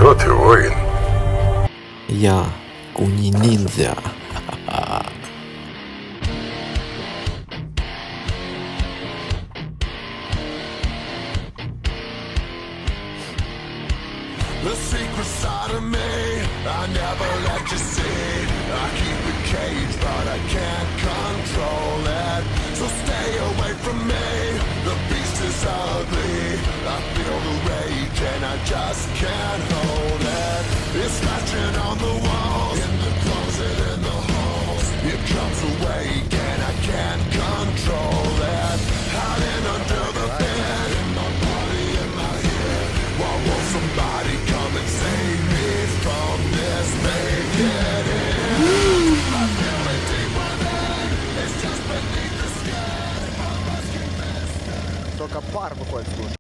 Кто ты, воин? Я куни-ниндзя. The secret side of me, I never let you see. I keep it caged, but I can't control it. So stay away from me, the beast is ugly. I feel the rage and I just can't